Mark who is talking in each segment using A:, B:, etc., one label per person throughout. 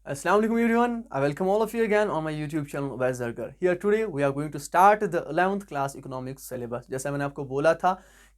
A: Assalamu alaikum everyone. I welcome all of you again on my YouTube channel Ubaid Zargar. Here today we are going to start the 11th class economics syllabus. जैसा मैंने आपको बोला था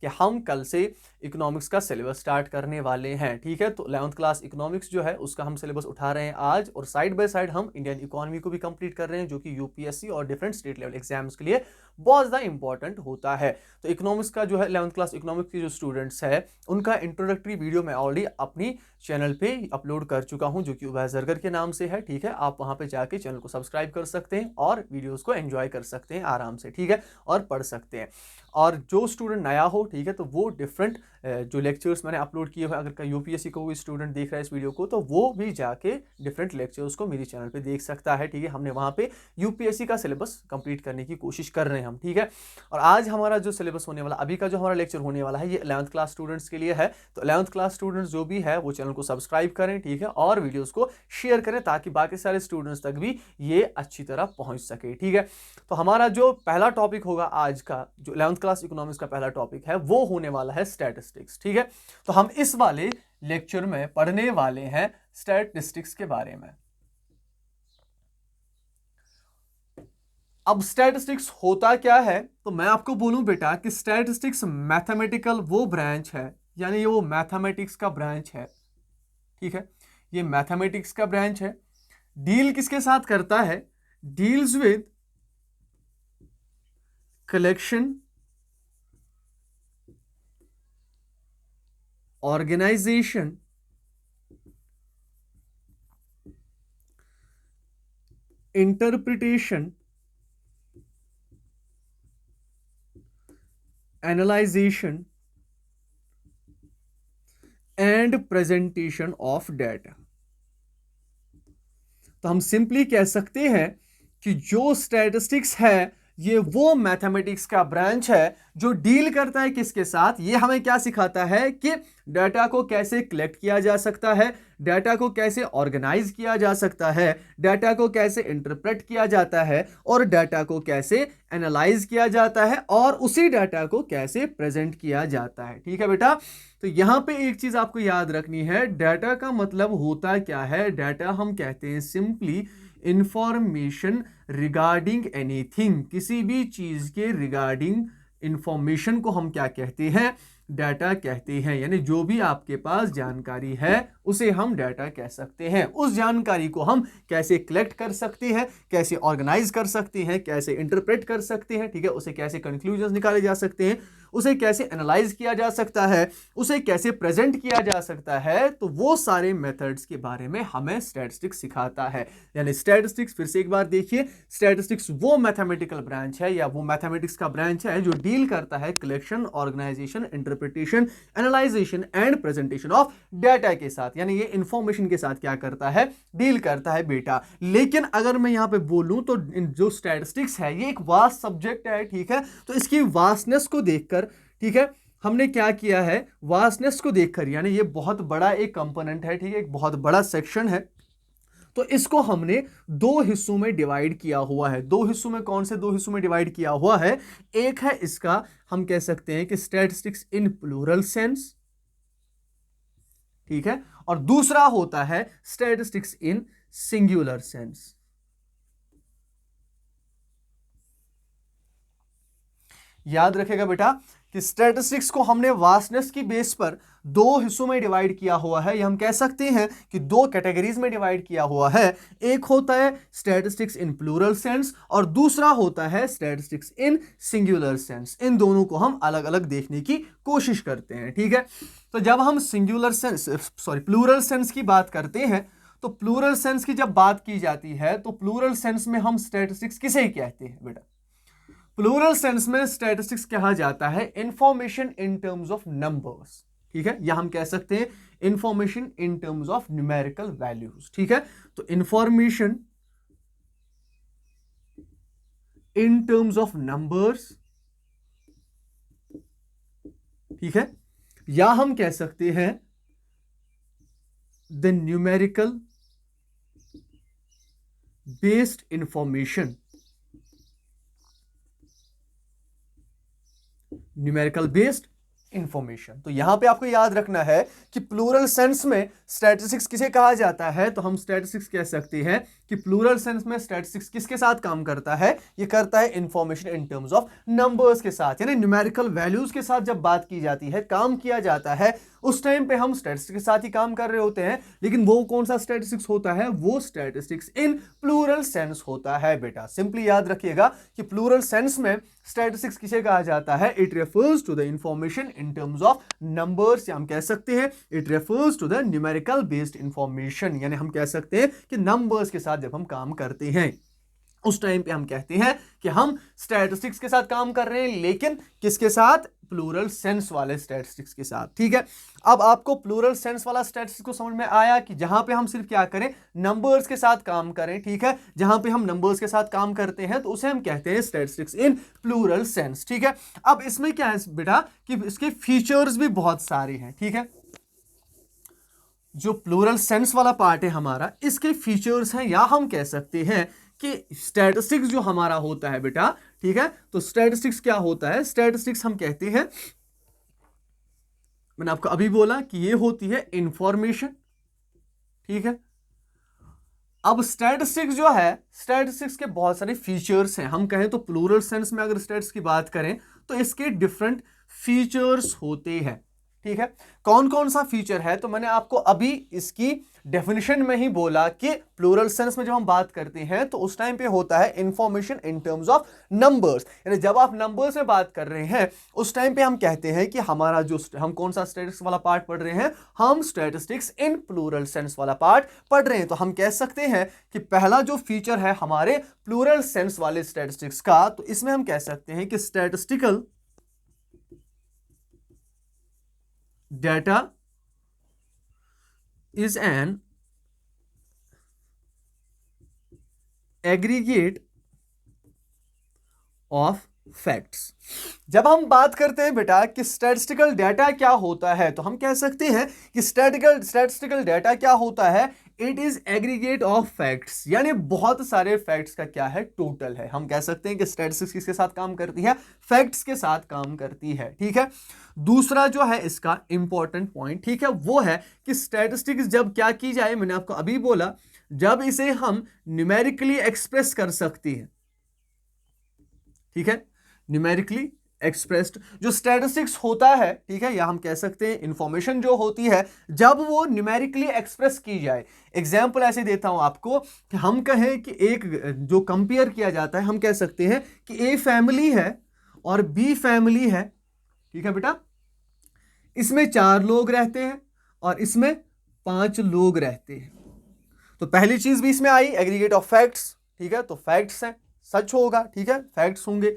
A: कि हम कल से इकोनॉमिक्स का सिलेबस स्टार्ट करने वाले हैं, ठीक है। तो 11th क्लास इकोनॉमिक्स जो है उसका हम सिलेबस उठा रहे हैं आज, और साइड बाय साइड हम इंडियन इकोनॉमी को भी कंप्लीट कर रहे हैं, जो कि यूपीएससी और डिफरेंट स्टेट लेवल एग्जाम्स के लिए बहुत ज़्यादा इंपॉर्टेंट होता है। तो इकोनॉमिक्स का जो है 11th क्लास इकोनॉमिक्स के जो स्टूडेंट्स है उनका इंट्रोडक्टरी वीडियो मैं ऑलरेडी अपनी चैनल पे अपलोड कर चुका हूं, जो कि उबैद ज़रगर के नाम से है, ठीक है। आप वहां पे जाके चैनल को सब्सक्राइब कर सकते हैं और वीडियोस को एंजॉय कर सकते हैं आराम से, ठीक है, और पढ़ सकते हैं। और जो स्टूडेंट नया हो, ठीक है, तो वो डिफरेंट जो लेक्चर्स मैंने अपलोड किए हुए, अगर यूपीएससी को कोई स्टूडेंट देख रहा है इस वीडियो को, तो वो भी जाके डिफरेंट लेक्चर्स को मेरे चैनल पे देख सकता है, ठीक है। हमने वहाँ पे यूपीएससी का सिलेबस कंप्लीट करने की कोशिश कर रहे हैं हम, ठीक है। और आज हमारा जो सिलेबस होने वाला, अभी का जो हमारा लेक्चर होने वाला है, ये 11th क्लास स्टूडेंट्स के लिए है। तो 11th क्लास स्टूडेंट्स जो भी है वो चैनल को सब्सक्राइब करें, ठीक है, और वीडियोस को शेयर करें ताकि बाकी सारे स्टूडेंट्स तक भी ये अच्छी तरह पहुंच सके, ठीक है। तो हमारा जो पहला टॉपिक होगा आज का, जो 11th क्लास इकोनॉमिक्स का पहला टॉपिक है, वो होने वाला है स्टैटिस्टिक्स, ठीक है। तो हम इस वाले लेक्चर में पढ़ने वाले हैं स्टैटिस्टिक्स के बारे में। अब स्टैटिस्टिक्स होता क्या है, तो मैं आपको बोलूं बेटा कि स्टैटिस्टिक्स मैथमेटिकल वो ब्रांच है, यानी ये वो मैथमेटिक्स का ब्रांच है, ठीक है। ये मैथमेटिक्स का ब्रांच है। डील किसके साथ करता है? Deals with collection, organisation, interpretation, analysation and presentation of data. तो हम सिंपली कह सकते हैं कि जो स्टैटिस्टिक्स है ये वो मैथमेटिक्स का ब्रांच है जो डील करता है किसके साथ? ये हमें क्या सिखाता है कि डाटा को कैसे कलेक्ट किया जा सकता है, डाटा को कैसे ऑर्गेनाइज किया जा सकता है, डाटा को कैसे इंटरप्रेट किया जाता है, और डाटा को कैसे एनालाइज किया जाता है, और उसी डाटा को कैसे प्रेजेंट किया जाता है, ठीक है बेटा। तो यहां पे एक चीज आपको याद रखनी है, डाटा का मतलब होता क्या है? डाटा हम कहते हैं सिंपली इंफॉर्मेशन रिगार्डिंग एनीथिंग, किसी भी चीज के रिगार्डिंग इंफॉर्मेशन को हम क्या कहते हैं? डाटा कहते हैं। यानी जो भी आपके पास जानकारी है उसे हम डाटा कह सकते हैं। उस जानकारी को हम कैसे कलेक्ट कर सकते हैं, कैसे ऑर्गेनाइज कर सकते हैं, कैसे इंटरप्रेट कर सकते हैं, ठीक है, उसे कैसे कंक्लूजन निकाले जा सकते हैं, उसे कैसे एनालाइज किया जा सकता है, उसे कैसे प्रेजेंट किया जा सकता है, तो वो सारे मेथड्स के बारे में हमें स्टैटिस्टिक्स सिखाता है। यानी स्टैटिस्टिक्स, फिर से एक बार देखिए, स्टैटिस्टिक्स वो मैथमेटिकल ब्रांच है या वो मैथमेटिक्स का ब्रांच है जो डील करता है collection, organisation, interpretation, analysation and presentation of data के साथ। यानी ये इंफॉर्मेशन के साथ क्या करता है? डील करता है बेटा। लेकिन अगर मैं यहां पे बोलूं तो जो स्टैटिस्टिक्स है ये एक वास्ट सब्जेक्ट है, ठीक है। तो इसकी वास्टनेस को देखकर, ठीक है, हमने क्या किया है? वास्टनेस को देखकर, यानी ये बहुत बड़ा एक कंपोनेंट है, ठीक है, एक बहुत बड़ा सेक्शन है, तो इसको हमने दो हिस्सों में डिवाइड किया हुआ है। दो हिस्सों में, कौन से दो हिस्सों में डिवाइड किया हुआ है? एक है इसका, हम कह सकते हैं कि स्टैटिस्टिक्स इन प्लूरल सेंस, ठीक है, और दूसरा होता है स्टैटिस्टिक्स इन सिंगुलर सेंस। याद रखेगा बेटा कि स्टैटिस्टिक्स को हमने वास्टनेस की बेस पर दो हिस्सों में डिवाइड किया हुआ है, या हम कह सकते हैं कि दो कैटेगरीज में डिवाइड किया हुआ है। एक होता है स्टैटिस्टिक्स इन प्लूरल सेंस और दूसरा होता है स्टैटिस्टिक्स इन सिंगुलर सेंस। इन दोनों को हम अलग अलग देखने की कोशिश करते हैं, ठीक है। तो जब हम सिंगुलर सेंस, प्लूरल सेंस की बात करते हैं, तो प्लूरल सेंस की जब बात की जाती है तो प्लूरल सेंस में हम स्टैटिस्टिक्स किसे कहते हैं बेटा? प्लूरल सेंस में स्टैटिस्टिक्स कहा जाता है information in terms of numbers, ठीक है, या हम कह सकते हैं information in terms of numerical values, ठीक है। तो information in terms of numbers, ठीक है, या हम कह सकते हैं the numerical based information, numerical based information. तो यहां पे आपको याद रखना है कि प्लूरल सेंस में स्टैटिस्टिक्स किसे कहा जाता है, तो हम स्टैटिस्टिक्स कह सकते हैं कि प्लूरल सेंस में स्टैटिस्टिक्स किसके साथ काम करता है, ये करता है information in terms of numbers के साथ, यानी न्यूमेरिकल वैल्यूज के साथ जब बात की जाती है, काम किया जाता है, उस टाइम पे हम स्टैटिस्टिक्स के साथ ही काम कर रहे होते हैं। लेकिन वो कौन सा स्टैटिस्टिक्स होता है, वो स्टैटिस्टिक्स इन प्लूरल सेंस होता है बेटा। सिंपली याद रखिएगा कि प्लूरल सेंस में स्टैटिस्टिक्स किसे कहा जाता है, it refers to the information in terms of numbers, या हम कह सकते हैं it refers to the numerical based information, यानी हम कह सकते हैं कि नंबर्स के साथ जब हम काम करते हैं उस टाइम पे हम कहते हैं कि हम स्टैटिस्टिक्स के साथ काम कर रहे हैं, लेकिन किसके साथ, प्लूरल सेंस वाले स्टैटिस्टिक्स के साथ। ठीक है, अब आपको प्लूरल सेंस वाला स्टैटिस्टिक्स को समझ में आया कि जहां पे हम सिर्फ क्या करें, नंबर्स के साथ काम करें। ठीक है, जहां पे हम नंबर्स के साथ काम करते हैं तो उसे हम कहते हैं स्टैटिस्टिक्स इन प्लूरल सेंस। ठीक है, अब इसमें क्या है बेटा कि इसके फीचर्स भी बहुत सारे हैं। ठीक है, जो प्लूरल सेंस वाला पार्ट है हमारा, इसके फीचर्स हैं, या हम कह सकते हैं कि स्टैटिस्टिक्स जो हमारा होता है बेटा, ठीक है, तो स्टैटिस्टिक्स क्या होता है, स्टैटिस्टिक्स हम कहते हैं, मैंने आपको अभी बोला कि ये होती है इंफॉर्मेशन। ठीक है, अब स्टैटिस्टिक्स जो है, स्टैटिस्टिक्स के बहुत सारे फीचर्स हैं। हम कहें तो प्लूरल सेंस में अगर स्टैटिस्टिक्स की बात करें तो इसके डिफरेंट फीचर्स होते हैं। ठीक है, कौन कौन सा फीचर है, तो मैंने आपको अभी इसकी डेफिनेशन में ही बोला कि प्लूरल सेंस में जब हम बात करते हैं तो उस टाइम पे होता है information in terms of numbers, यानी जब आप नंबर्स में बात कर रहे हैं उस टाइम पे हम कहते हैं कि हमारा जो हम कौन सा स्टैटिस्टिक्स वाला पार्ट पढ़ रहे हैं, हम स्टैटिस्टिक्स इन प्लूरल सेंस वाला पार्ट पढ़ रहे हैं। तो हम कह सकते हैं कि पहला जो फीचर है हमारे प्लूरल सेंस वाले स्टैटिस्टिक्स का, तो इसमें हम कह सकते हैं कि statistical data is an aggregate of facts। जब हम बात करते हैं बेटा कि स्टैटिस्टिकल डाटा क्या होता है, तो हम कह सकते हैं कि स्टैटिस्टिकल डाटा क्या होता है, it is aggregate of facts, यानी बहुत सारे फैक्ट्स का क्या है, टोटल है। हम कह सकते हैं कि स्टैटिस्टिक्स किसके साथ काम करती है, फैक्ट्स के साथ काम करती है। ठीक है, दूसरा जो है इसका इंपॉर्टेंट पॉइंट, ठीक है, वो है कि स्टैटिस्टिक्स जब क्या की जाए, मैंने आपको अभी बोला, जब इसे हम न्यूमेरिकली एक्सप्रेस कर सकती है। ठीक है, न्यूमेरिकली एक्सप्रेस्ड जो स्टैटिस्टिक्स होता है, ठीक है, या हम कह सकते हैं इंफॉर्मेशन जो होती है, जब वो न्यूमेरिकली एक्सप्रेस की जाए। एग्जांपल ऐसे देता हूं आपको कि हम कहें कि एक जो कंपेयर किया जाता है, हम कह सकते हैं कि ए फैमिली है और बी फैमिली है। ठीक है बेटा, इसमें 4 लोग रहते हैं और इसमें 5 लोग रहते हैं। तो पहली चीज भी इसमें आई, एग्रीगेट ऑफ फैक्ट्स। ठीक है, तो फैक्ट्स हैं, सच होगा। ठीक है, फैक्ट्स होंगे।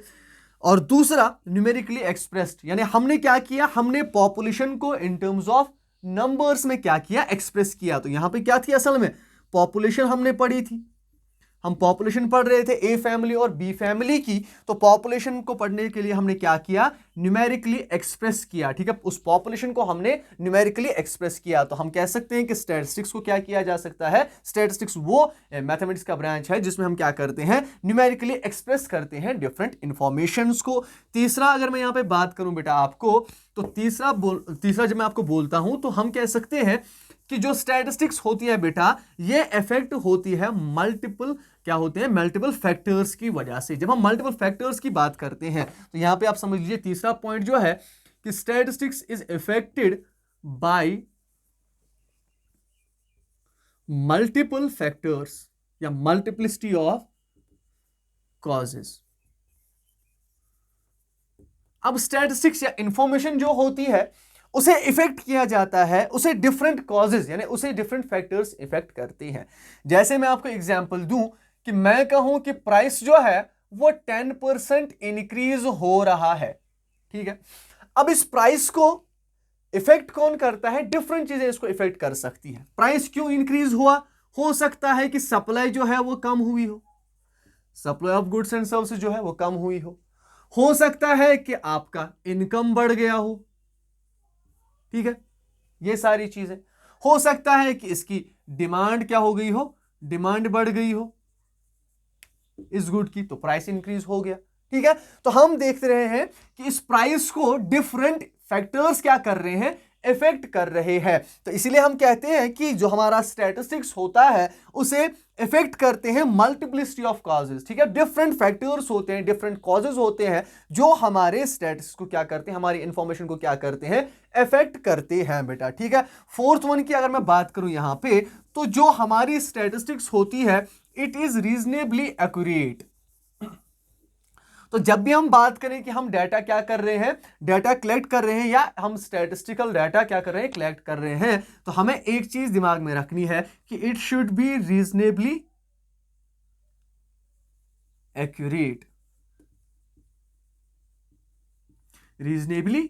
A: और दूसरा न्यूमेरिकली एक्सप्रेस्ड, यानी हमने क्या किया, हमने पॉपुलेशन को इन टर्म्स ऑफ नंबर्स में क्या किया, एक्सप्रेस किया। तो यहां पे क्या थी, असल में पॉपुलेशन हमने पढ़ी थी, हम पॉपुलेशन पढ़ रहे थे ए फैमिली और बी फैमिली की। तो पॉपुलेशन को पढ़ने के लिए हमने क्या किया, न्यूमेरिकली एक्सप्रेस किया। ठीक है, उस पॉपुलेशन को हमने न्यूमेरिकली एक्सप्रेस किया। तो हम कह सकते हैं कि स्टैटिस्टिक्स को क्या किया जा सकता है, स्टैटिस्टिक्स वो मैथमेटिक्स का ब्रांच है जिसमें हम क्या करते हैं, न्यूमेरिकली एक्सप्रेस करते हैं डिफरेंट इंफॉर्मेशंस को। तीसरा अगर मैं यहां पे बात करूं बेटा आपको, तो तीसरा जब मैं आपको बोलता हूं तो हम कह सकते हैं कि जो स्टैटिस्टिक्स होती है बेटा, ये इफेक्ट होती है मल्टीपल, क्या होते हैं, मल्टीपल फैक्टर्स की वजह से। जब हम मल्टीपल फैक्टर्स की बात करते हैं तो यहां पे आप समझ लीजिए तीसरा पॉइंट जो है कि statistics is affected by multiple factors या मल्टीप्लिसिटी ऑफ कॉजेस। अब स्टैटिस्टिक्स या इंफॉर्मेशन जो होती है उसे इफेक्ट किया जाता है, उसे डिफरेंट कॉजेज यानी उसे डिफरेंट फैक्टर्स इफेक्ट करती हैं। जैसे मैं आपको एग्जांपल दूं कि मैं कहूं कि प्राइस जो है वो 10% इंक्रीज हो रहा है। ठीक है, अब इस प्राइस को इफेक्ट कौन करता है, डिफरेंट चीजें इसको इफेक्ट कर सकती है। प्राइस क्यों इंक्रीज हुआ, हो सकता है कि सप्लाई जो है वो कम हुई हो, supply of goods and services जो है वो कम हुई हो सकता है कि आपका इनकम बढ़ गया हो। ठीक है, ये सारी चीजें हो सकता है कि इसकी डिमांड क्या हो गई हो, डिमांड बढ़ गई हो इस गुड की, तो प्राइस इंक्रीज हो गया। ठीक है। तो हम देख रहे हैं कि इस प्राइस को डिफरेंट फैक्टर्स क्या कर रहे हैं, इफेक्ट कर रहे हैं। तो इसीलिए हम कहते हैं कि जो हमारा स्टैटिस्टिक्स होता है उसे इफेक्ट करते हैं मल्टीप्लिसिटी ऑफ कॉजेज, ठीक है। डिफरेंट फैक्टर्स होते हैं, डिफरेंट कॉजेज होते हैं जो हमारे स्टैटिस्टिक्स को क्या करते हैं, हमारी इंफॉर्मेशन को क्या करते हैं, इफेक्ट करते हैं बेटा, ठीक है। फोर्थ वन की अगर मैं बात करूं यहां पे, तो जो हमारी स्टैटिस्टिक्स होती है इट इज रीजनेबली एक्यूरेट। तो जब भी हम बात करें कि हम डाटा क्या कर रहे हैं, डाटा कलेक्ट कर रहे हैं या हम स्टैटिस्टिकल डाटा क्या कर रहे हैं, कलेक्ट कर रहे हैं, तो हमें एक चीज दिमाग में रखनी है कि it should be reasonably accurate, reasonably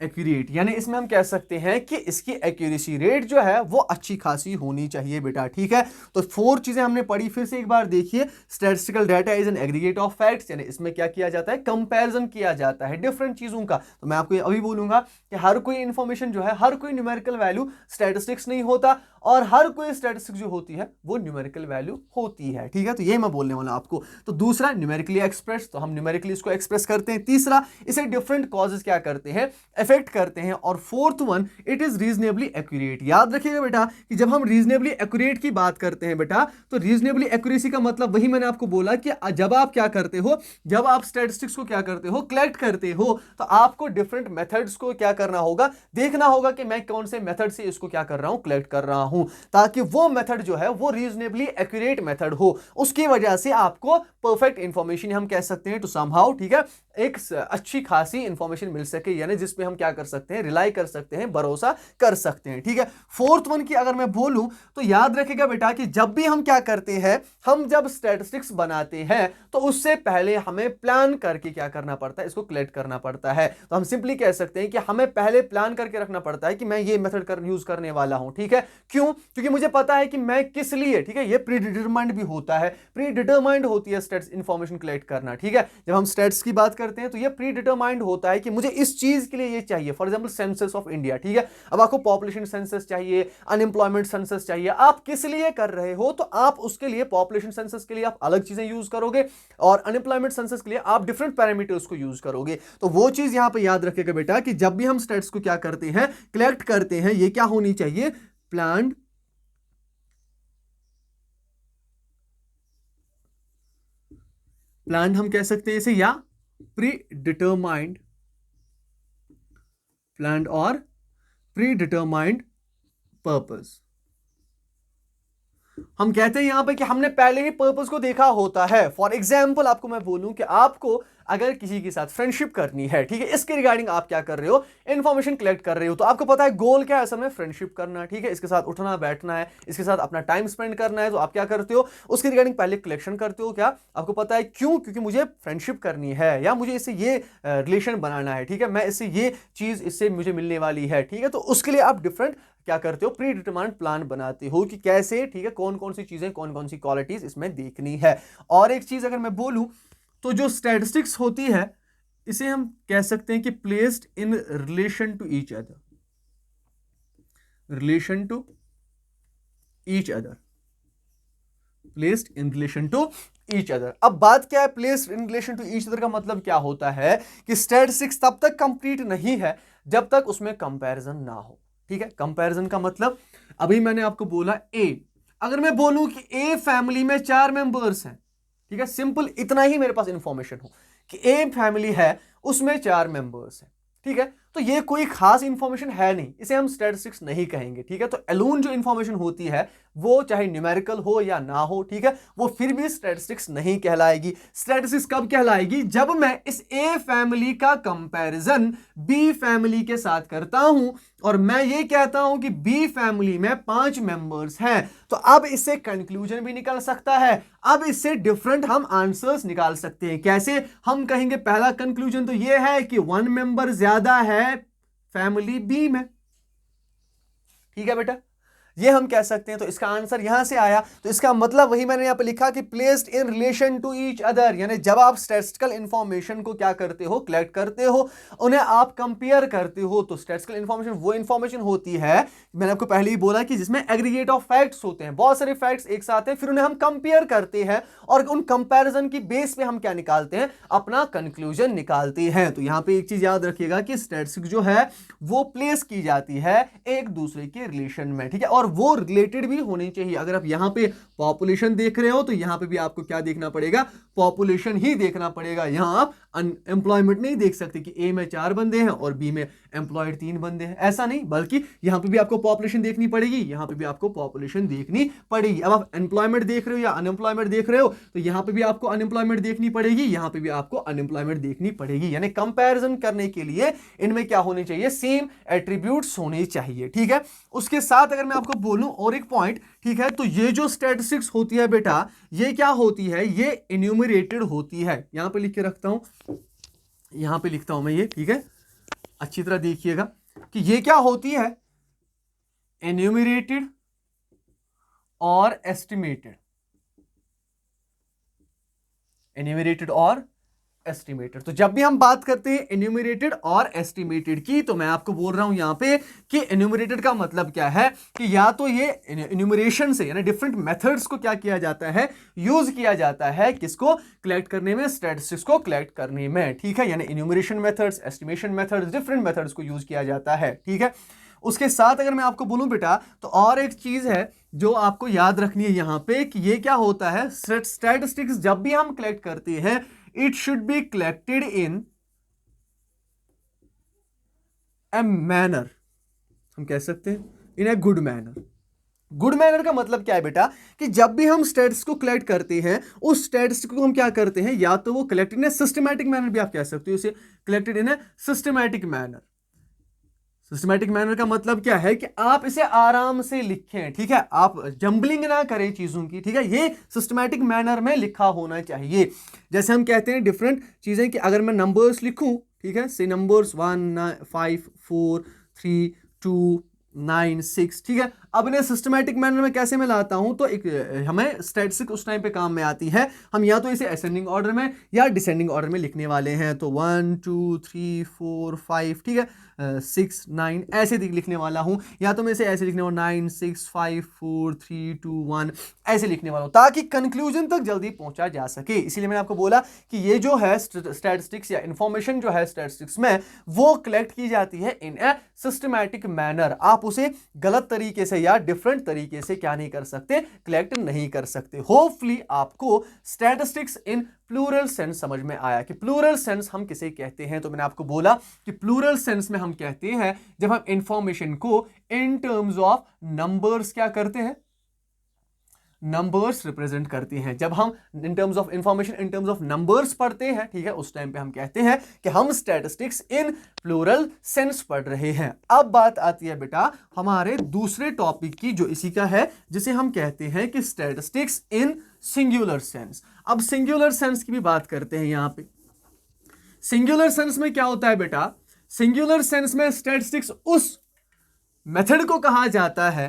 A: accurate, यानी इसमें हम कह सकते हैं कि इसकी एक्यूरेसी रेट जो है वो अच्छी खासी होनी चाहिए बेटा, ठीक है। तो 4 चीजें हमने पढ़ी, फिर से एक बार देखिए। Statistical data is an aggregate of facts, यानी इसमें क्या किया जाता है, कंपैरिजन किया जाता है डिफरेंट चीजों का। तो मैं आपको अभी बोलूंगा कि हर कोई इंफॉर्मेशन जो है, हर कोई न्यूमेरिकल वैल्यू स्टैटिस्टिक्स नहीं होता, और हर कोई स्टैटिस्टिक्स जो होती है वो न्यूमेरिकल वैल्यू होती है, ठीक है। तो ये मैं बोलने वाला आपको। तो दूसरा न्यूमेरिकली एक्सप्रेस, तो हम न्यूमेरिकली इसको एक्सप्रेस करते हैं। तीसरा, इसे डिफरेंट कॉजेज क्या करते हैं, इफेक्ट करते हैं। और fourth one, it is reasonably accurate. याद रखिएगा बेटा कि जब हम रीजनेबली एक्यूरेट की बात करते हैं बेटा, तो रीजनेबली एक्यूरेसी का मतलब वही मैंने आपको बोला कि जब आप क्या करते हो, जब आप स्टैटिस्टिक्स को क्या करते हो, कलेक्ट करते हो, तो आपको डिफरेंट मेथड्स को क्या करना होगा, देखना होगा कि मैं कौन से मेथड से इसको क्या कर रहा हूं, कलेक्ट कर रहा हूं, ताकि वो मेथड जो है वो रीजनेबली एक्यूरेट मेथड हो। उसकी वजह से आपको परफेक्ट इंफॉर्मेशन हम कह सकते हैं टू समहाउ, ठीक है, एक अच्छी खासी इंफॉर्मेशन मिल सके, यानी जिसपे हम क्या कर सकते हैं, रिलाई कर सकते हैं, भरोसा कर सकते हैं, ठीक है। फोर्थ वन की अगर मैं बोलूं तो याद रखिएगा बेटा कि जब भी हम क्या करते हैं, हम जब स्टैटिस्टिक्स बनाते हैं तो उससे पहले हमें प्लान करके क्या करना पड़ता है, इसको कलेक्ट करना पड़ता है। तो हम सिंपली कह सकते हैं कि हमें पहले प्लान करके रखना पड़ता है कि मैं ये मेथड यूज करने वाला हूं, ठीक है। क्यों? क्योंकि मुझे पता है कि मैं किस लिए, ठीक है, ये प्री डिटरमाइंड भी होता है, प्री डिटरमाइंड होती है स्टैट्स इंफॉर्मेशन कलेक्ट करना, ठीक है। जब हम स्टैट्स की बात करते हैं तो ये प्री डिटरमाइंड होता है कि मुझे इस चीज के लिए ये चाहिए। For example census of India, ठीक है, अब आपको पॉपुलेशन सेंसस चाहिए, अनएम्प्लॉयमेंट सेंसस चाहिए, आप किस लिए कर रहे हो, तो आप उसके लिए पॉपुलेशन सेंसस के लिए आप अलग चीजें यूज करोगे, और अनएम्प्लॉयमेंट सेंसस के लिए आप डिफरेंट पैरामीटर्स को यूज करोगे। तो वो चीज यहां पे याद रखिएगा बेटा कि जब भी हम स्टैट्स को क्या करते हैं, कलेक्ट करते हैं, ये क्या होनी चाहिए, प्लान्ड, प्लान हम कह सकते हैं इसे, या प्री डिटरमाइंड, प्लान और प्री डिटरमाइंड पर्पस। हम कहते हैं यहां पे कि हमने पहले ही पर्पस को देखा होता है। फॉर एग्जाम्पल आपको मैं बोलूं कि आपको अगर किसी के साथ फ्रेंडशिप करनी है, ठीक है, इसके रिगार्डिंग आप क्या कर रहे हो, इंफॉर्मेशन कलेक्ट कर रहे हो, तो आपको पता है गोल क्या है, असल में फ्रेंडशिप करना, ठीक है, इसके साथ उठना बैठना है, इसके साथ अपना टाइम स्पेंड करना है, तो आप क्या करते हो, उसके रिगार्डिंग पहले कलेक्शन करते हो। क्या आपको पता है क्यों? क्योंकि मुझे फ्रेंडशिप करनी है, या मुझे इससे ये रिलेशन बनाना है, ठीक है, मैं इससे ये चीज इससे मुझे मिलने वाली है, ठीक है। तो उसके लिए आप डिफरेंट क्या करते हो, प्री डिटरमाइंड प्लान बनाते हो कि कैसे, ठीक है, कौन कौन सी चीजें, कौन कौन सी क्वालिटीज इसमें देखनी है। और एक चीज अगर मैं बोलूं तो जो स्टैटिस्टिक्स होती है इसे हम कह सकते हैं कि placed in relation to each other, relation to each other, placed in relation to each other. अब बात क्या है, placed in relation to each other का मतलब क्या होता है कि स्टैटिस्टिक्स तब तक कंप्लीट नहीं है जब तक उसमें कंपैरिजन ना हो, ठीक है। कंपैरिजन का मतलब अभी मैंने आपको बोला ए, अगर मैं बोलूं कि ए फैमिली में 4 मेंबर्स हैं, ठीक है, सिंपल इतना ही मेरे पास इंफॉर्मेशन हो कि ए फैमिली है उसमें 4 मेंबर्स हैं, ठीक है, तो ये कोई खास इंफॉर्मेशन है नहीं, इसे हम स्टैटिस्टिक्स नहीं कहेंगे, ठीक है। तो एलोन जो इंफॉर्मेशन होती है वो चाहे न्यूमेरिकल हो या ना हो, ठीक है, वो फिर भी स्टैटिस्टिक्स नहीं कहलाएगी। स्टैटिस्टिक्स कब कहलाएगी, जब मैं इस ए फैमिली का कंपैरिजन बी फैमिली के साथ करता हूं और मैं ये कहता हूं कि बी फैमिली में 5 मेंबर्स हैं, तो अब इससे कंक्लूजन भी निकल सकता है, अब इससे डिफरेंट हम आंसर्स निकाल सकते हैं। कैसे? हम कहेंगे पहला कंक्लूजन तो ये है कि 1 मेंबर ज्यादा है फैमिली बी में, ठीक है बेटा। ये हम कह सकते हैं। तो इसका आंसर यहां से आया। तो इसका मतलब वही मैंने यहां पे लिखा कि placed in relation to each other, यानी जब आप स्टैटिस्टिकल इंफॉर्मेशन को क्या करते हो, कलेक्ट करते हो, उन्हें आप कंपेयर करते हो। तो स्टैटिस्टिकल इंफॉर्मेशन वो इंफॉर्मेशन होती है, मैंने आपको पहले ही बोला, कि जिसमें एग्रीगेट ऑफ फैक्ट्स होते हैं, बहुत सारे फैक्ट्स एक साथ हैं, फिर उन्हें हम कंपेयर करते हैं और उन कंपैरिजन की बेस पे हम क्या निकालते हैं, अपना कंक्लूजन निकालते हैं। तो यहां पे एक चीज याद रखिएगा कि स्टैटिस्टिक्स जो है वो प्लेस की जाती है एक दूसरे के रिलेशन में, ठीक है, और वो रिलेटेड भी होनी चाहिए। अगर आप यहां पे पॉपुलेशन देख रहे हो तो यहां पे भी आपको क्या देखना पड़ेगा, पॉपुलेशन ही देखना पड़ेगा। यहां आप अनएम्प्लॉयमेंट नहीं देख सकते कि ए में 4 बंदे हैं और बी में एम्प्लॉयड 3 बंदे हैं, ऐसा नहीं, बल्कि यहां पे भी आपको पॉपुलेशन देखनी पड़ेगी, यहां पे भी आपको पॉपुलेशन देखनी पड़ेगी। अब आप एम्प्लॉयमेंट देख रहे हो या अनएम्प्लॉयमेंट देख रहे हो, तो यहां पे भी आपको अनएम्प्लॉयमेंट देखनी पड़ेगी, यहां पे भी आपको अनएम्प्लॉयमेंट देखनी पड़ेगी। यानी कंपैरिजन करने के लिए इनमें क्या होने चाहिए, सेम एट्रीब्यूट्स होने चाहिए, ठीक है। उसके साथ अगर मैं आपको बोलूं और एक पॉइंट, ठीक है, तो ये जो स्टैटिस्टिक्स होती है बेटा, ये क्या होती है, ये इन्यूमरेटेड होती है। यहां पे लिख के रखता हूं, यहां पे लिखता हूं मैं ये, ठीक है, अच्छी तरह देखिएगा कि ये क्या होती है, एन्यूमरेटेड और एस्टिमेटेड, एन्यूमरेटेड और एस्टिमेटेड। तो जब भी हम बात करते हैं एन्यूमरेटेड और एस्टिमेटेड की, तो मैं आपको बोल रहा हूं यहां पे कि एन्यूमरेटेड का मतलब क्या है, कि या तो ये एन्यूमरेशन से, यानी डिफरेंट मेथड्स को क्या किया जाता है, यूज किया जाता है, किसको कलेक्ट करने में, स्टैटिस्टिक्स को कलेक्ट करने में, ठीक है, यानी enumeration methods, estimation methods, different methods को यूज किया जाता है, ठीक है। उसके साथ अगर मैं आपको बोलूं बेटा, तो और एक चीज है जो आपको याद रखनी है यहां पे, कि ये क्या होता है, स्टैटिस्टिक्स जब भी हम कलेक्ट करते हैं, it should be collected in a manner, हम कह सकते हैं in a good manner। Good manner का मतलब क्या है बेटा, कि जब भी हम स्टैट्स को कलेक्ट करते हैं, उस स्टैट्स को हम क्या करते हैं, या तो वो कलेक्ट इन ए सिस्टमैटिक मैनर भी आप कह सकते हो, इसे collected in A systematic manner. Systematic manner का मतलब क्या है, कि आप इसे आराम से लिखें, ठीक है, आप जंबलिंग ना करें चीजों की, ठीक है, ये सिस्टमैटिक मैनर में लिखा होना चाहिए। जैसे हम कहते हैं डिफरेंट चीजें, कि अगर मैं नंबर्स लिखूं, ठीक है, से नंबर्स 1 5 4 3 2 9 6, ठीक है, अब इन्हें सिस्टमैटिक मैनर में कैसे मैं लाता हूं, तो एक हमें स्टैटिस्टिक्स उस टाइम पे काम में आती है, हम या तो इसे असेंडिंग ऑर्डर में या डिसेंडिंग ऑर्डर में लिखने वाले हैं। तो 1 2 3 4 5, ठीक है, 6 9 ऐसे लिखने वाला हूं, या तो मैं इसे ऐसे लिखने वाला 9 6 5 4 3 2 1 ऐसे लिखने वाला हूं, ताकि कंक्लूजन तक जल्दी पहुंचा जा सके। इसीलिए मैंने आपको बोला कि ये जो है स्टैटिस्टिक्स या इंफॉर्मेशन जो है स्टैटिस्टिक्स में, वो कलेक्ट की जाती है इन ए सिस्टमैटिक मैनर। आप उसे गलत तरीके से या डिफरेंट तरीके से क्या नहीं कर सकते, कलेक्ट नहीं कर सकते। होपफुली आपको स्टैटिस्टिक्स इन प्लूरल सेंस समझ में आया, कि प्लूरल सेंस हम किसे कहते हैं। तो मैंने आपको बोला कि प्लूरल सेंस में हम कहते हैं जब हम इंफॉर्मेशन को इन टर्म्स ऑफ नंबर्स क्या करते हैं, नंबर्स रिप्रेजेंट करते हैं। जब हम इन terms of information in terms of numbers पढ़ते हैं, ठीक है, उस टाइम पे हम कहते हैं कि हम स्टैटिस्टिक्स इन प्लूरल सेंस पढ़ रहे हैं। अब बात आती है बेटा हमारे दूसरे टॉपिक की, जो इसी का है, जिसे हम कहते हैं कि स्टैटिस्टिक्स इन सिंगुलर सेंस। अब सिंगुलर सेंस की भी बात करते हैं यहां पे। सिंगुलर सेंस में क्या होता है बेटा, सिंगुलर सेंस में स्टैटिस्टिक्स उस मेथड को कहा जाता है,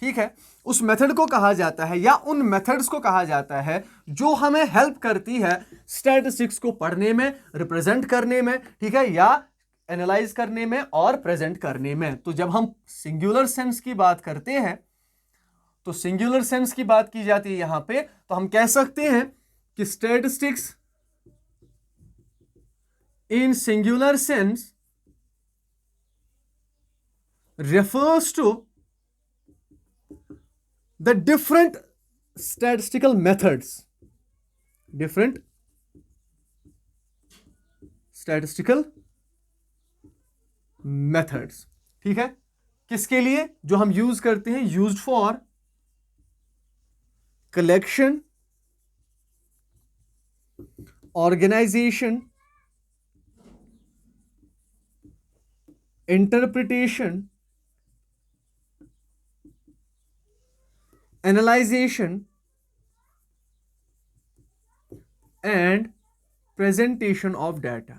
A: ठीक है, उस मेथड को कहा जाता है या उन मेथड्स को कहा जाता है जो हमें हेल्प करती है स्टैटिस्टिक्स को पढ़ने में, रिप्रेजेंट करने में, ठीक है, या एनालाइज करने में और प्रेजेंट करने में। तो जब हम सिंगुलर सेंस की बात करते हैं, तो सिंगुलर सेंस की बात की जाती है यहां पे, तो हम कह सकते हैं कि statistics in singular sense refers to the different statistical methods, different statistical methods, ठीक है, किसके लिए, जो हम यूज करते हैं, used for collection, organisation, interpretation, analyzation and presentation of data।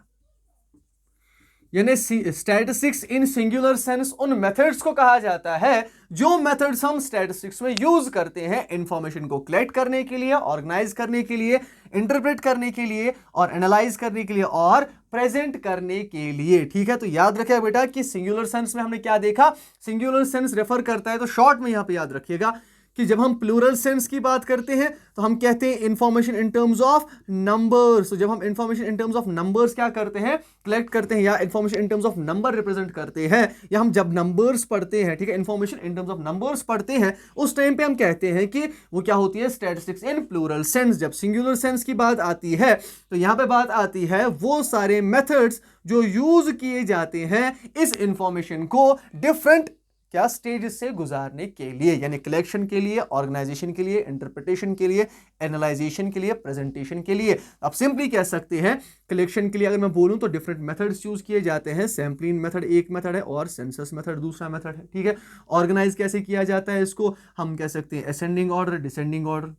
A: यानी स्टैटिस्टिक्स इन सिंगुलर सेंस उन मेथड्स को कहा जाता है जो मेथड्स हम स्टैटिस्टिक्स में यूज करते हैं इंफॉर्मेशन को कलेक्ट करने के लिए, ऑर्गेनाइज करने के लिए, इंटरप्रेट करने के लिए और एनालाइज करने के लिए और प्रेजेंट करने के लिए। ठीक है, तो याद रखिएगा बेटा कि सिंगुलर सेंस में हमने क्या देखा, सिंगुलर सेंस रेफर करता है, तो शॉर्ट में यहां पे याद रखिएगा कि जब हम प्लूरल सेंस की बात करते हैं तो हम कहते हैं information in terms of numbers. तो जब हम information in terms of numbers क्या करते हैं, कलेक्ट करते हैं, या information in terms of number represent करते हैं, या हम जब नंबर्स पढ़ते हैं, ठीक है, information in terms of numbers पढ़ते हैं, उस टाइम पे हम कहते हैं कि वो क्या होती है, स्टैटिस्टिक्स इन प्लूरल सेंस। जब सिंगुलर सेंस की बात आती है तो यहां पे बात आती है वो सारे मेथड्स जो यूज किए जाते हैं इस इंफॉर्मेशन को डिफरेंट क्या स्टेजेस से गुजारने के लिए, यानी कलेक्शन के लिए, ऑर्गेनाइजेशन के लिए, इंटरप्रिटेशन के लिए, एनालाइजेशन के लिए, प्रेजेंटेशन के लिए। अब सिंपली कह सकते हैं कलेक्शन के लिए अगर मैं बोलूं तो डिफरेंट मेथड्स यूज किए जाते हैं। सैंपलिंग मेथड एक मेथड है और सेंसस मेथड दूसरा मेथड है। ठीक है, ऑर्गेनाइज कैसे किया जाता है, इसको हम कह सकते हैं असेंडिंग ऑर्डर, डिसेंडिंग ऑर्डर।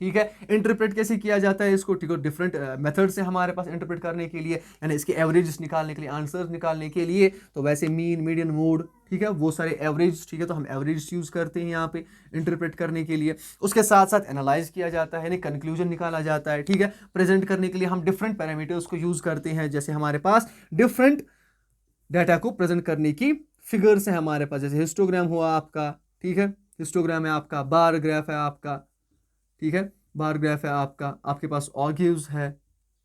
A: ठीक है, इंटरप्रेट कैसे किया जाता है इसको, ठीक है, डिफरेंट मेथड से हमारे पास इंटरप्रेट करने के लिए, यानी इसके एवरेजेस निकालने के लिए, आंसर्स निकालने के लिए, तो वैसे मीन, मीडियन, मोड, ठीक है, वो सारे एवरेज, ठीक है, तो हम एवरेज यूज करते हैं यहाँ पे इंटरप्रेट करने के लिए। उसके साथ साथ एनालाइज किया जाता है, यानी कंक्लूजन निकाला जाता है। ठीक है, प्रेजेंट करने के लिए हम डिफरेंट पैरामीटर्स को यूज करते हैं, जैसे हमारे पास डिफरेंट डाटा को प्रेजेंट करने की फिगर्स है हमारे पास, जैसे हिस्टोग्राम हुआ आपका, ठीक है, हिस्टोग्राम है आपका, बार ग्राफ है आपका, ठीक है, बार ग्राफ है आपका, आपके पास ऑगिव्स है,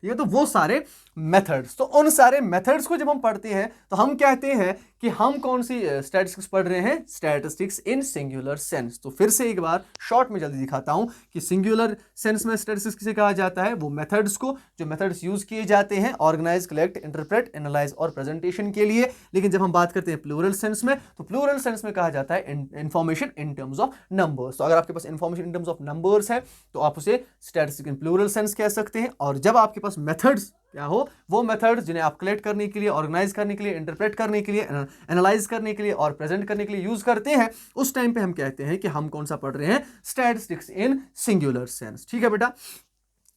A: ठीक है, तो वो सारे मेथड्स, तो उन सारे मेथड्स को जब हम पढ़ते हैं तो हम कहते हैं कि हम कौन सी स्टैटिस्टिक्स पढ़ रहे हैं, स्टैटिस्टिक्स इन सिंगुलर सेंस। तो फिर से एक बार शॉर्ट में जल्दी दिखाता हूं कि सिंगुलर सेंस में स्टैटिस्टिक्स किसे कहा जाता है, वो मेथड्स को, जो मेथड्स यूज किए जाते हैं ऑर्गेनाइज, कलेक्ट, इंटरप्रेट, एनालाइज और प्रेजेंटेशन के लिए। लेकिन जब हम बात करते हैं प्लूरल सेंस में, तो प्लूरल सेंस में कहा जाता है information in terms of numbers. तो अगर आपके पास information in terms of numbers है तो आप उसे स्टैटिस्टिक्स इन प्लूरल सेंस कह सकते हैं। और जब आपके पास मेथड्स क्या हो, वो मेथड्स जिन्हें आप कलेक्ट करने के लिए, ऑर्गेनाइज करने के लिए, इंटरप्रेट करने के लिए, एनालाइज करने के लिए और प्रेजेंट करने के लिए यूज करते हैं, उस टाइम पे हम कहते हैं कि हम कौन सा पढ़ रहे हैं, स्टैटिस्टिक्स इन सिंगुलर सेंस। ठीक है बेटा,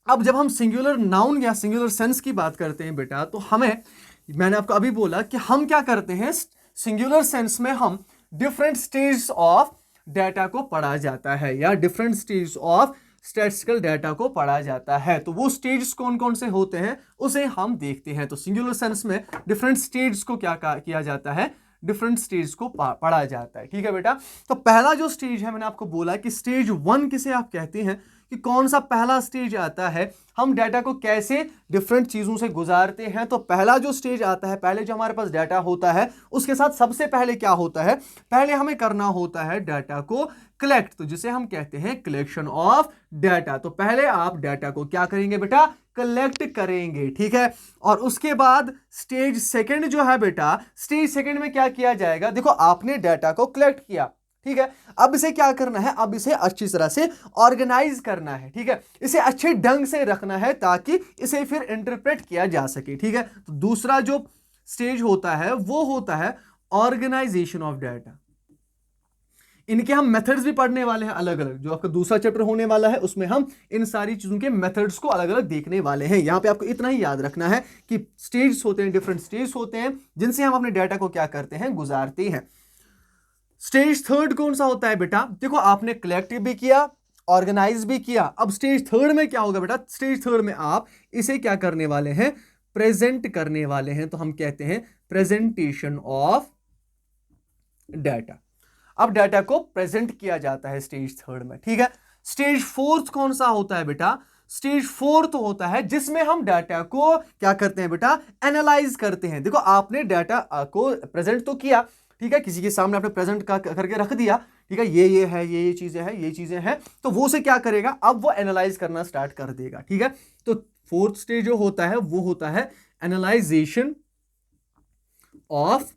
A: अब जब हम सिंगुलर नाउन या सिंगुलर सेंस की बात करते हैं बेटा, तो हमें, मैंने आपको अभी बोला कि हम क्या करते हैं, सिंगुलर सेंस में हम डिफरेंट स्टेज ऑफ डाटा को पढ़ा जाता है, या different stage of statistical data को पढ़ा जाता है। तो वो स्टेज कौन कौन से होते हैं उसे हम देखते हैं। तो सिंगुलर सेंस में डिफरेंट स्टेज को क्या किया जाता है, डिफरेंट स्टेज को पढ़ा जाता है। ठीक है बेटा, तो पहला जो स्टेज है, मैंने आपको बोला कि स्टेज 1 किसे आप कहते हैं, कि कौन सा पहला स्टेज आता है, हम डाटा को कैसे डिफरेंट चीजों से गुजारते हैं। तो पहला जो स्टेज आता है, पहले जो हमारे पास डाटा होता है उसके साथ सबसे पहले क्या होता है, पहले हमें करना होता है डाटा को कलेक्ट, तो जिसे हम कहते हैं कलेक्शन ऑफ डाटा। तो पहले आप डाटा को क्या करेंगे बेटा, कलेक्ट करेंगे। ठीक है, और उसके बाद स्टेज सेकंड जो है बेटा, स्टेज सेकंड में क्या किया जाएगा, देखो आपने डाटा को कलेक्ट किया, ठीक है, अब इसे क्या करना है, अब इसे अच्छी तरह से ऑर्गेनाइज करना है। ठीक है, इसे अच्छे ढंग से रखना है ताकि इसे फिर इंटरप्रेट किया जा सके। ठीक है, तो दूसरा जो स्टेज होता है वो होता है ऑर्गेनाइजेशन ऑफ डाटा। इनके हम मेथड्स भी पढ़ने वाले हैं अलग अलग, जो आपका दूसरा चैप्टर होने वाला है उसमें हम इन सारी चीजों के मेथड्स को अलग अलग देखने वाले हैं। यहां पे आपको इतना ही याद रखना है कि स्टेज होते हैं, डिफरेंट स्टेज होते हैं जिनसे हम अपने डाटा को क्या करते हैं, गुजारते हैं। स्टेज थर्ड कौन सा होता है बेटा, देखो आपने कलेक्ट भी किया, ऑर्गेनाइज भी किया, अब स्टेज थर्ड में क्या होगा बेटा, स्टेज थर्ड में आप इसे क्या करने वाले हैं, प्रेजेंट करने वाले हैं। तो हम कहते हैं प्रेजेंटेशन ऑफ डाटा। अब डाटा को प्रेजेंट किया जाता है स्टेज थर्ड में। ठीक है, स्टेज फोर्थ कौन सा होता है बेटा, स्टेज फोर्थ होता है जिसमें हम डाटा को क्या करते हैं बेटा, एनालाइज करते हैं। देखो आपने डाटा को प्रेजेंट तो किया, ठीक है, किसी के सामने आपने प्रेजेंट करके रख दिया, ठीक है, ये है, ये चीजें हैं, ये चीजें हैं, तो वो से क्या करेगा, अब वो एनालाइज करना स्टार्ट कर देगा। ठीक है, तो फोर्थ स्टेज जो होता है वो होता है एनालाइजेशन ऑफ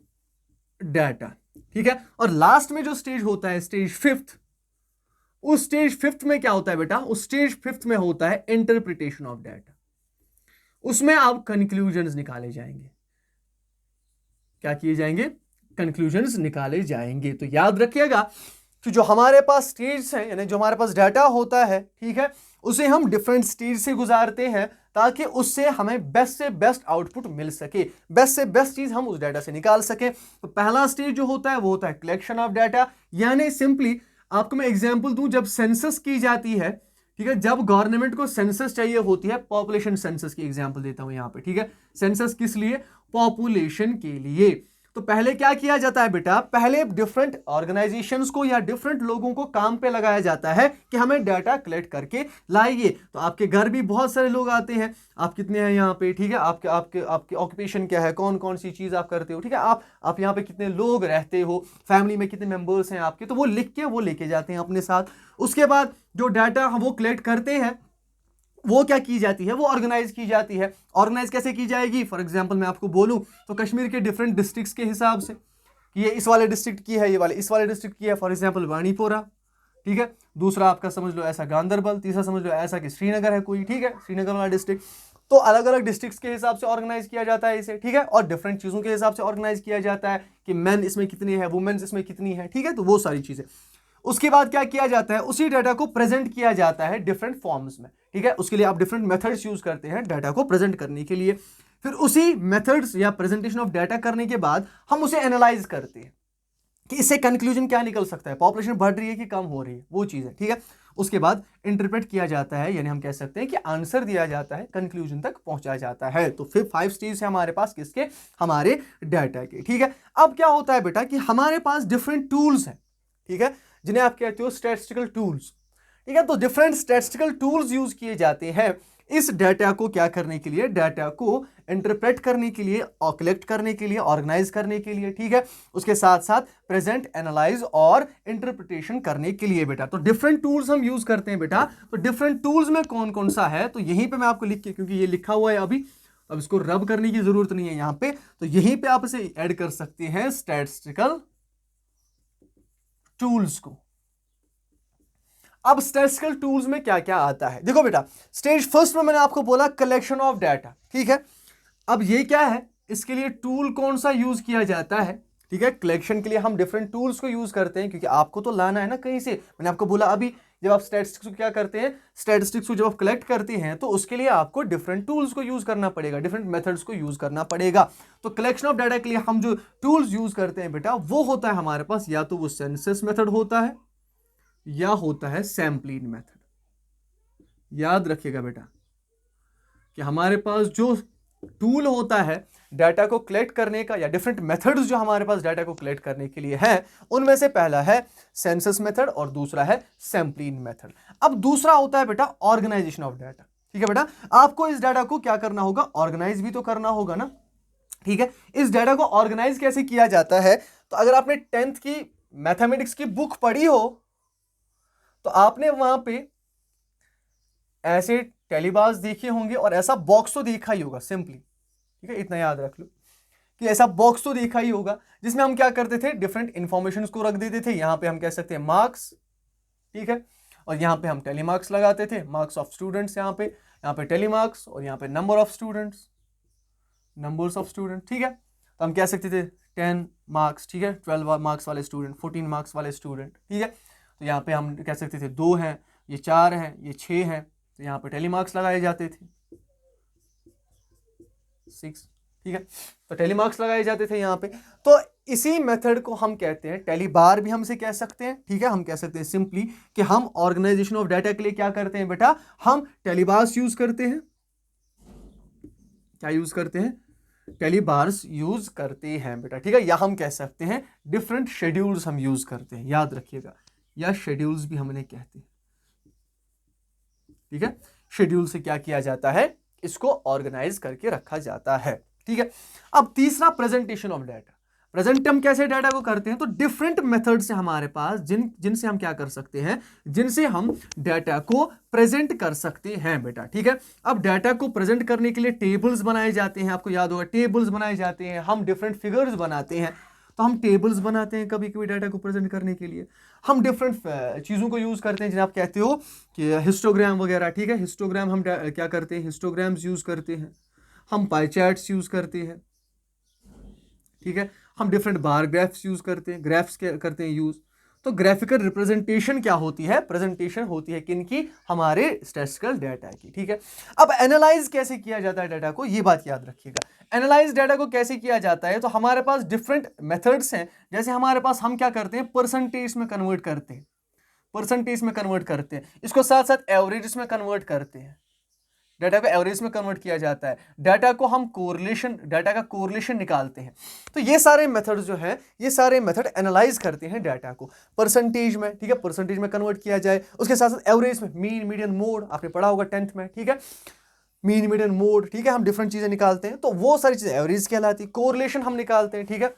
A: डाटा। ठीक है, और लास्ट में जो स्टेज होता है स्टेज फिफ्थ, उस स्टेज फिफ्थ में क्या होता है बेटा, उस स्टेज फिफ्थ में होता है इंटरप्रिटेशन ऑफ डाटा। उसमें आप कंक्लूजन्स निकाले जाएंगे, क्या किए जाएंगे, कंक्लूजन्स निकाले जाएंगे। तो याद रखिएगा कि जो हमारे पास स्टेज हैं, यानी जो हमारे पास डाटा होता है, ठीक है, उसे हम डिफरेंट स्टेज से गुजारते हैं ताकि उससे हमें बेस्ट से बेस्ट आउटपुट मिल सके, बेस्ट से बेस्ट चीज हम उस डाटा से निकाल सके। तो पहला स्टेज जो होता है वो होता है कलेक्शन ऑफ डाटा, यानी सिंपली आपको मैं एग्जांपल दूं, जब सेंसस की जाती है, ठीक है, जब गवर्नमेंट को सेंसस चाहिए होती है, पॉपुलेशन सेंसस की एग्जांपल देता हूं यहां पे, ठीक है, सेंसस किस लिए, पॉपुलेशन के लिए। तो पहले क्या किया जाता है बेटा, पहले डिफरेंट ऑर्गेनाइजेशंस को या डिफरेंट लोगों को काम पे लगाया जाता है कि हमें डाटा कलेक्ट करके लाइए। तो आपके घर भी बहुत सारे लोग आते हैं, आप कितने हैं यहाँ पे, ठीक है, आपके आपके आपके ऑक्यूपेशन क्या है, कौन कौन सी चीज आप करते हो, ठीक है, आप यहाँ पे कितने लोग रहते हो, फैमिली में कितने मेंबर्स हैं आपके, तो वो लिख के वो लेके जाते हैं अपने साथ। उसके बाद जो डाटा हम वो कलेक्ट करते हैं वो क्या की जाती है, वो ऑर्गेनाइज की जाती है। ऑर्गेनाइज कैसे की जाएगी, फॉर एग्जांपल मैं आपको बोलूं तो कश्मीर के डिफरेंट डिस्ट्रिक्ट्स के हिसाब से कि ये इस वाले डिस्ट्रिक्ट की है, ये वाले इस वाले डिस्ट्रिक्ट की है, फॉर एग्जांपल बानीपोरा, ठीक है, दूसरा आपका समझ लो ऐसा गांधरबल, तीसरा समझ लो ऐसा कि श्रीनगर है कोई, ठीक है, श्रीनगर वाला डिस्ट्रिक्ट। तो अलग अलग डिस्ट्रिक्ट्स के हिसाब से ऑर्गेनाइज किया जाता है इसे, ठीक है, और डिफरेंट चीजों के हिसाब से ऑर्गेनाइज किया जाता है कि मैन इसमें कितनी है, वुमेन्स इसमें कितनी है, ठीक है, तो वो सारी चीजें। उसके बाद क्या किया जाता है, उसी डाटा को प्रेजेंट किया जाता है डिफरेंट फॉर्म्स में, ठीक है, उसके लिए आप डिफरेंट मेथड्स यूज करते हैं डाटा को प्रेजेंट करने के लिए। फिर उसी मेथड्स या प्रेजेंटेशन ऑफ डाटा करने के बाद हम उसे एनालाइज करते हैं कि इससे कंक्लूजन क्या निकल सकता है, पॉपुलेशन बढ़ रही है कि कम हो रही है, वो चीज है, ठीक है। उसके बाद इंटरप्रेट किया जाता है, यानी हम कह सकते हैं कि आंसर दिया जाता है, कंक्लूजन तक पहुंचा जाता है। तो फिर 5 स्टेज है हमारे पास किसके, हमारे डाटा के, ठीक है। अब क्या होता है बेटा कि हमारे पास डिफरेंट टूल्स हैं, ठीक है, जिन्हें आप कहते हो स्टैटिस्टिकल टूल्स, ठीक है। तो डिफरेंट स्टैटिस्टिकल टूल्स यूज किए जाते हैं इस डाटा को क्या करने के लिए, डाटा को इंटरप्रेट करने के लिए और कलेक्ट करने के लिए, ऑर्गेनाइज करने के लिए, ठीक है, उसके साथ साथ प्रेजेंट, एनालाइज और इंटरप्रिटेशन करने के लिए बेटा। तो डिफरेंट टूल्स हम यूज करते हैं बेटा। तो डिफरेंट टूल्स में कौन कौन सा है, तो यहीं पे मैं आपको लिख के, क्योंकि ये लिखा हुआ है अभी, अब इसको रब करने की जरूरत नहीं है यहां पे, तो यहीं पे आप इसे ऐड कर सकते हैं स्टैटिस्टिकल टूल्स को। अब स्टैटिस्टिकल टूल्स में क्या क्या आता है, देखो बेटा, स्टेज फर्स्ट में मैंने आपको बोला कलेक्शन ऑफ डाटा, ठीक है। अब ये क्या है, इसके लिए टूल कौन सा यूज किया जाता है, ठीक है, कलेक्शन के लिए हम डिफरेंट टूल्स को यूज करते हैं, क्योंकि आपको तो लाना है ना कहीं से। मैंने आपको बोला अभी, जब आप स्टैटिस्टिक्स को क्या करते हैं, स्टैटिस्टिक्स को जब आप कलेक्ट करते हैं तो उसके लिए आपको डिफरेंट टूल्स को यूज करना पड़ेगा, डिफरेंट मेथड्स को यूज करना पड़ेगा। तो कलेक्शन ऑफ डाटा के लिए हम जो टूल्स यूज करते हैं बेटा, वो होता है हमारे पास, या तो वो सेंसस मेथड होता है या होता है सैंपलिंग मेथड। याद रखिएगा बेटा कि हमारे पास जो टूल होता है डाटा को कलेक्ट करने का, या डिफरेंट मेथड्स जो हमारे पास डाटा को कलेक्ट करने के लिए है, उनमें से पहला है सेंसस मेथड और दूसरा है सैंपलिंग मेथड। अब दूसरा होता है बेटा ऑर्गेनाइजेशन ऑफ डाटा, ठीक है बेटा। आपको इस डाटा को क्या करना होगा, ऑर्गेनाइज भी तो करना होगा ना, ठीक है। इस डाटा को ऑर्गेनाइज कैसे किया जाता है, तो अगर आपने 10th की मैथमेटिक्स की बुक पढ़ी हो तो आपने वहां पे ऐसे टेलीबार्स देखे होंगे और ऐसा बॉक्स तो देखा ही होगा सिंपली, ठीक है, इतना याद रख लो कि ऐसा बॉक्स तो देखा ही होगा जिसमें हम क्या करते थे, डिफरेंट इंफॉर्मेशन को रख देते थे। यहां पे हम कह सकते हैं मार्क्स, ठीक है, और यहां पे हम टेलीमार्क्स लगाते थे, मार्क्स ऑफ स्टूडेंट्स, यहाँ पे टेलीमार्क्स, और यहाँ पे number of students, numbers of student, ठीक है। तो हम कह सकते थे 10 मार्क्स, ठीक है, 12 मार्क्स वाले स्टूडेंट, 14 मार्क्स वाले स्टूडेंट, ठीक है। तो यहाँ पे हम कह सकते थे 2 हैं, ये 4 हैं, ये 6 हैं, तो यहाँ पे टेलीमार्क्स लगाए जाते थे 6, ठीक है, तो टेलीमार्क्स लगाए जाते थे यहाँ पे। तो इसी मेथड को हम कहते हैं टेलीबार भी हमसे कह सकते हैं, ठीक है। हम कह सकते हैं सिंपली कि हम ऑर्गेनाइजेशन ऑफ डाटा के लिए क्या करते हैं बेटा, हम टेलीबार्स यूज करते हैं। क्या यूज करते हैं, टेलीबार्स यूज करते हैं बेटा, ठीक है। या हम कह सकते हैं डिफरेंट शेड्यूल्स हम यूज करते हैं, याद रखिएगा, या शेड्यूल्स भी हमने कहते हैं, ठीक है। शेड्यूल से क्या किया जाता है, इसको ऑर्गेनाइज करके रखा जाता है, ठीक है। अब तीसरा प्रेजेंटेशन ऑफ डाटा। प्रेजेंट हम कैसे डाटा को करते हैं, तो डिफरेंट मेथड से हमारे पास जिनसे हम क्या कर सकते हैं, जिनसे हम डाटा को प्रेजेंट कर सकते हैं बेटा, ठीक है। अब डाटा को प्रेजेंट करने के लिए टेबल्स बनाए जाते हैं, आपको याद होगा टेबल्स बनाए जाते हैं, हम डिफरेंट फिगर्स बनाते हैं। तो हम टेबल्स बनाते हैं कभी कभी डाटा को प्रेजेंट करने के लिए। हम डिफरेंट चीज़ों को यूज़ करते हैं जिन्हें आप कहते हो कि हिस्टोग्राम वगैरह, ठीक है। हिस्टोग्राम हम क्या करते हैं, हिस्टोग्राम्स यूज़ करते हैं, हम पाई चार्ट्स यूज़ करते हैं, ठीक है। हम डिफरेंट बार ग्राफ्स यूज़ करते हैं, ग्राफ्स करते हैं यूज़। तो ग्राफिकल रिप्रेजेंटेशन क्या होती है, प्रेजेंटेशन होती है किनकी, हमारे स्टैटिस्टिकल डाटा की। ठीक है, अब एनालाइज कैसे किया जाता है डाटा को, ये बात याद रखिएगा। एनालाइज डाटा को कैसे किया जाता है, तो हमारे पास डिफरेंट मेथड्स हैं। जैसे हमारे पास हम क्या करते हैं, परसेंटेज में कन्वर्ट करते हैं, परसेंटेज में कन्वर्ट करते हैं, इसको साथ साथ एवरेज में कन्वर्ट करते हैं। डाटा को एवरेज में कन्वर्ट किया जाता है, डाटा को हम कोरिलेशन, डाटा का कोरिलेशन निकालते हैं। तो ये सारे मेथड जो है, ये सारे मेथड एनालाइज करते हैं डाटा को परसेंटेज में। ठीक है, परसेंटेज में कन्वर्ट किया जाए, उसके साथ साथ एवरेज में, मीन मीडियन मोड आपने पढ़ा होगा 10th में। ठीक है, मीन मीडियन मोड, ठीक है, हम डिफरेंट चीजें निकालते हैं, तो वो सारी चीजें एवरेज कहलाती है। कोरिलेशन हम निकालते हैं। ठीक है,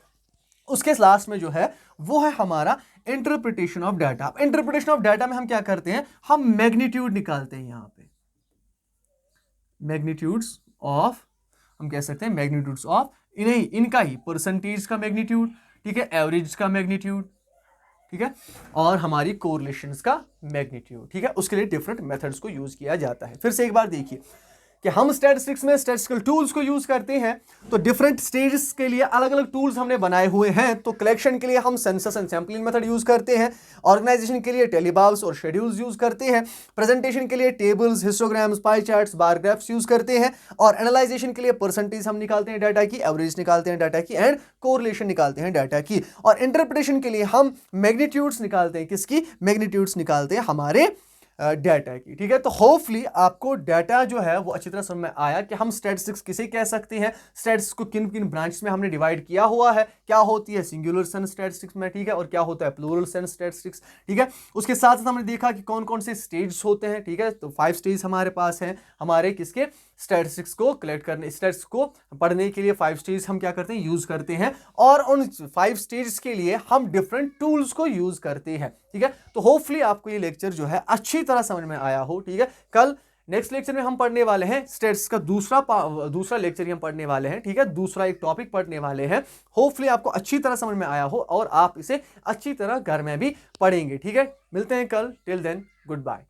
A: उसके लास्ट में जो है वो है हमारा interpretation of data. Interpretation of data में हम क्या करते हैं, हम मैग्नीट्यूड निकालते हैं। यहां पे मैग्नीट्यूड्स ऑफ, हम कह सकते हैं मैग्नीट्यूड्स ऑफ इन्हीं, इनका ही परसेंटेज का मैग्नीट्यूड, ठीक है, एवरेज का मैग्नीट्यूड, ठीक है, और हमारी कोरिलेशंस का मैग्नीट्यूड। ठीक है, उसके लिए डिफरेंट मेथड्स को यूज किया जाता है। फिर से एक बार देखिए कि हम स्टैटिस्टिक्स में स्टैटिस्टिकल टूल्स को यूज करते हैं, तो डिफरेंट स्टेजेस के लिए अलग अलग टूल्स हमने बनाए हुए हैं। तो कलेक्शन के लिए हम census and sampling method use करते हैं, ऑर्गेनाइजेशन के लिए टेलीबाउस और शेड्यूल्स यूज करते हैं, प्रेजेंटेशन के लिए टेबल्स, हिस्टोग्राम्स, पाई चार्ट्स, बार ग्राफ्स यूज करते हैं, और एनालाइजेशन के लिए परसेंटेज हम निकालते हैं डाटा की, एवरेज निकालते हैं डाटा की, एंड कोरिलेशन निकालते हैं डाटा की, और इंटरप्रिटेशन के लिए हम मैग्नीट्यूड्स निकालते हैं, किसकी, मैग्नीट्यूड्स निकालते हैं हमारे डाटा की। ठीक है, तो होपफुली आपको डाटा जो है वो अच्छी तरह समझ में आया कि हम स्टैटिस्टिक्स किसे कह सकते हैं, स्टैटिस्टिक्स को किन किन ब्रांच में हमने डिवाइड किया हुआ है, क्या होती है सिंगुलर सेंस स्टैटिस्टिक्स में, ठीक है, और क्या होता है प्लूरल सेंस स्टैटिस्टिक्स। ठीक है, उसके साथ साथ हमने देखा कि कौन कौन से स्टेज होते हैं। ठीक है, तो 5 स्टेज हमारे पास हैं, हमारे किसके, स्टैटिस्टिक्स को कलेक्ट करने, स्टैटिस्टिक्स को पढ़ने के लिए 5 स्टेज हम क्या करते हैं, यूज करते हैं, और उन 5 स्टेज के लिए हम डिफरेंट टूल्स को यूज करते हैं। ठीक है, तो होपफुली आपको ये लेक्चर जो है अच्छी तरह समझ में आया हो। ठीक है, कल नेक्स्ट लेक्चर में हम पढ़ने वाले हैं स्टैटिस्टिक्स का दूसरा लेक्चर ही हम पढ़ने वाले हैं। ठीक है, दूसरा एक टॉपिक पढ़ने वाले हैं। होपफुली आपको अच्छी तरह समझ में आया हो और आप इसे अच्छी तरह घर में भी पढ़ेंगे। ठीक है, मिलते हैं कल, टिल देन गुड बाय।